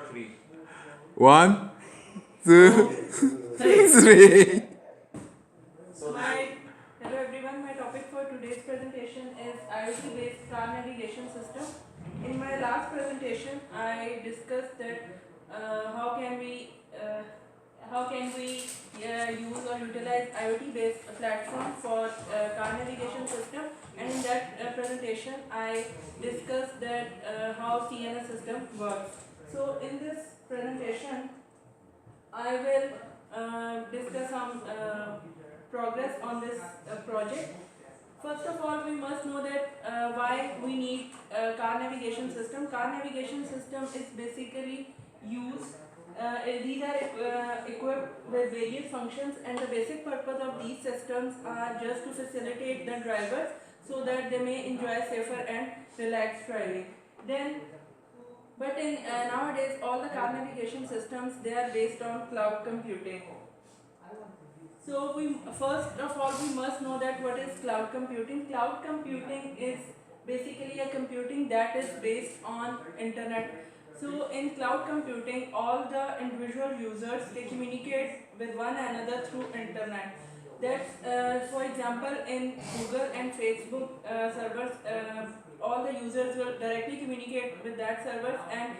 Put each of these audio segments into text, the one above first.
1, 2, 3. Hello everyone, my topic for today's presentation is IoT-based car navigation system. In my last presentation, I discussed that how can we use or utilize IoT-based platform for car navigation system, and in that presentation, I discussed that how CNS system works. So in this presentation, I will discuss some progress on this project. First of all, we must know that why we need car navigation system. Car navigation system is basically used. These are equipped with various functions, and the basic purpose of these systems are just to facilitate the drivers so that they may enjoy safer and relaxed driving. But in nowadays, all the car navigation systems, they are based on cloud computing. So we first of all we must know that what is cloud computing. Cloud computing is basically a computing that is based on internet. So in cloud computing, all the individual users, they communicate with one another through internet. That's for example, in Google and Facebook servers, all the users will directly communicate with that server, and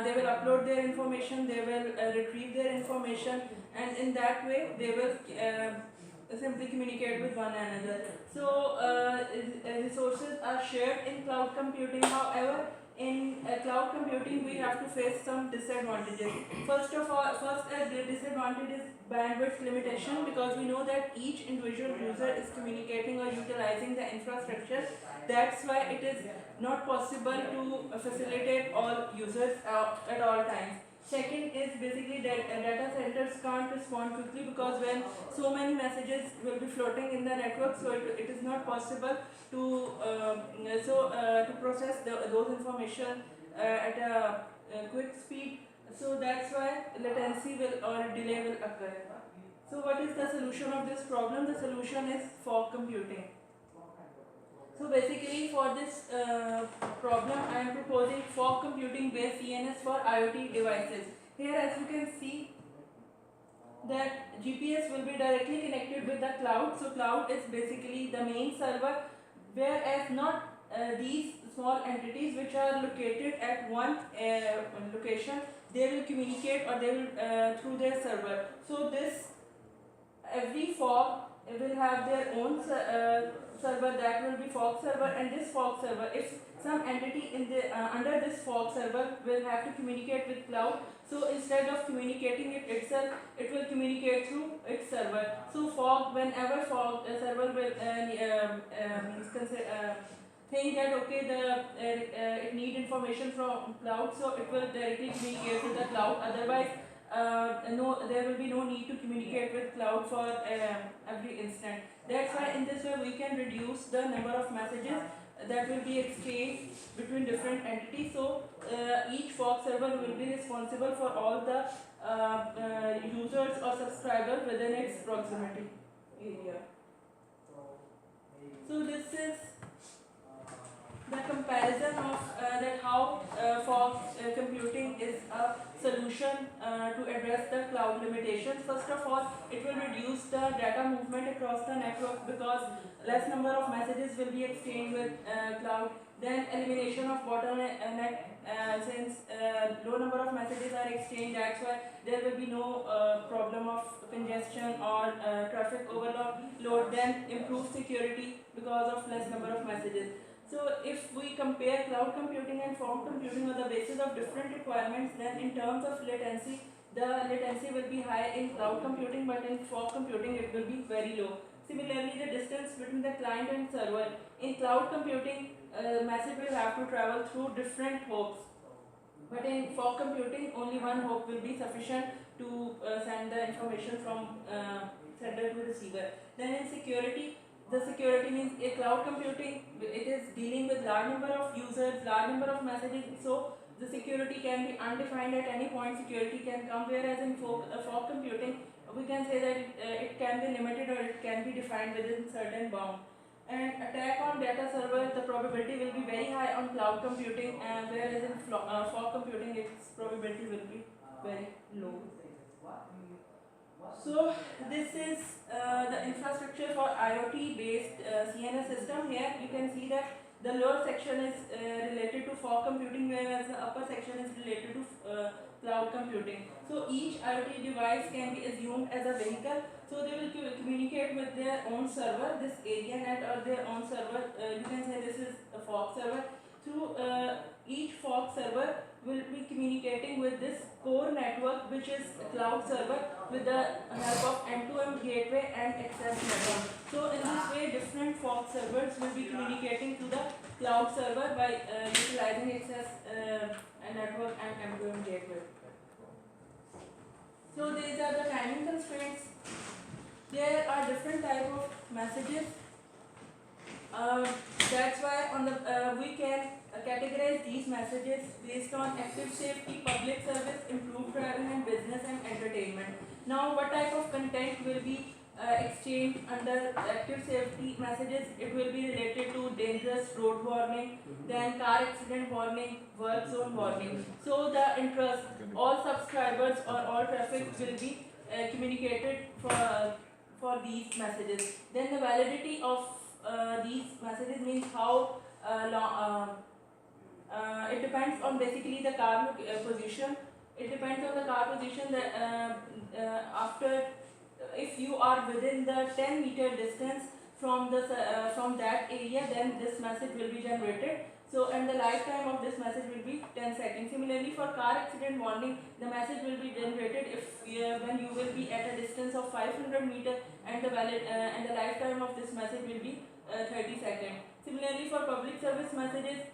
they will upload their information, they will retrieve their information, and in that way they will simply communicate with one another. So resources are shared in cloud computing. However, in cloud computing we have to face some disadvantages. First disadvantage is bandwidth limitation, because we know that each individual user is communicating or utilizing the infrastructure. That's why it is not possible to facilitate all users at all times. Second is basically that data centers can't respond quickly, because when so many messages will be floating in the network, so it is not possible to to process those information at a quick speed. So that's why latency will or delay will occur. So what is the solution of this problem? The solution is fog computing. So basically for this problem, I am proposing fog computing based CNS for IoT devices. Here as you can see that GPS will be directly connected with the cloud. So cloud is basically the main server, whereas not these small entities which are located at one location, they will communicate or they will through their server. So this every fog will have their own server, that will be fog server, and this fog server, if some entity in the under this fog server will have to communicate with cloud, so instead of communicating it itself, it will communicate through its server. So fog, whenever fog server will think that okay, it need information from cloud, so it will directly communicate with the cloud. Otherwise there will be no need to communicate with cloud for every instant. That's why in this way we can reduce the number of messages that will be exchanged between different entities. So each fog server will be responsible for all the users or subscribers within its proximity area. So this is the comparison of that how fog computing is a solution to address the cloud limitations. First of all, it will reduce the data movement across the network, because less number of messages will be exchanged with cloud. Then elimination of bottleneck, since low number of messages are exchanged, that's why there will be no problem of congestion or traffic overload. Then improved security because of less number of messages. So if we compare cloud computing and fog computing on the basis of different requirements, then in terms of latency, the latency will be high in cloud computing, but in fog computing it will be very low. Similarly, the distance between the client and server. In cloud computing, message will have to travel through different hopes. But in fog computing, only one hop will be sufficient to send the information from sender to receiver. Then in security, the security means a cloud computing, it is dealing with large number of users, large number of messages, so the security can be undefined at any point, security can come, whereas in fog computing, we can say that it can be limited or it can be defined within certain bound. And attack on data server, the probability will be very high on cloud computing, and whereas in fog computing, its probability will be very low. So this is the infrastructure for IoT based CNS system. Here you can see that the lower section is related to fog computing, whereas the upper section is related to cloud computing. So each IoT device can be assumed as a vehicle. So they will communicate with their own server, this area net or their own server. You can say this is a fog server. Through each fog server will be communicating with this core network, which is a cloud server, with the help of M2M gateway and access network. So in this way, different fog servers will be communicating to the cloud server by utilizing access network and M2M gateway. So these are the timing constraints. There are different type of messages. That's why on the we can categorize these messages based on active safety, public service, improved travel, and business and entertainment. Now, what type of content will be exchanged under active safety messages? It will be related to dangerous road warning, then car accident warning, work zone warning. So the interest, all subscribers or all traffic will be communicated for these messages. Then the validity of these messages means how long. It depends on basically the car position. It depends on the car position that after if you are within the 10-meter distance from the from that area, then this message will be generated. So and the lifetime of this message will be 10 seconds. Similarly, for car accident warning, the message will be generated if when you will be at a distance of 500 meters, and the lifetime of this message will be 30 seconds. Similarly, for public service messages,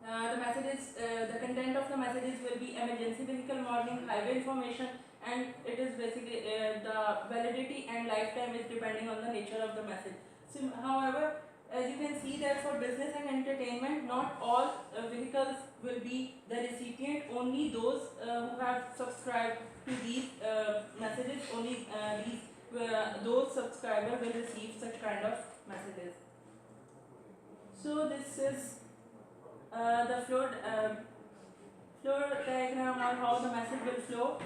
the content of the messages will be emergency vehicle warning, highway information, and it is basically the validity and lifetime is depending on the nature of the message. So, however, as you can see that for business and entertainment, not all vehicles will be the recipient. Only those who have subscribed to these messages, only those subscribers will receive such kind of messages. So this is the flow diagram or how the message will flow.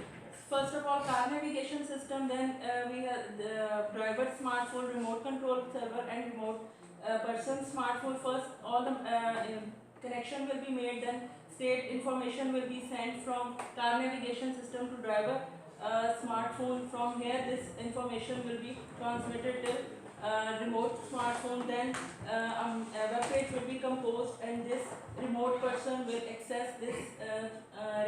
First of all, car navigation system, then we have the driver smartphone, remote control server, and remote person smartphone. First, all the connection will be made, then state information will be sent from car navigation system to driver smartphone. From here, this information will be transmitted to remote smartphone. Then a web page will be composed, and this remote person will access this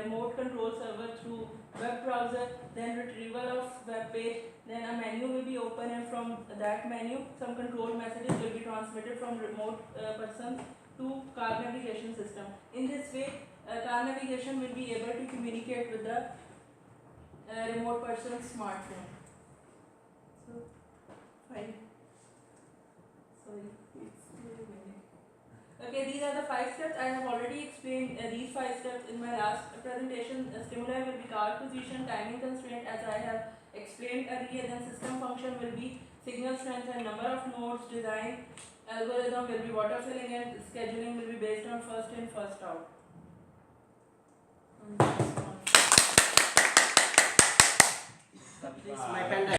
remote control server through web browser, then retrieval of web page, then a menu will be open, and from that menu some control messages will be transmitted from remote person to car navigation system. In this way, car navigation will be able to communicate with the remote person's smartphone. So, fine. Sorry, it's really many. Okay, these are the 5 steps. I have already explained these 5 steps in my last presentation. Stimuli will be car position, timing constraint as I have explained earlier. Then system function will be signal strength and number of nodes. Design algorithm will be water filling, and scheduling will be based on first in, first out. My pen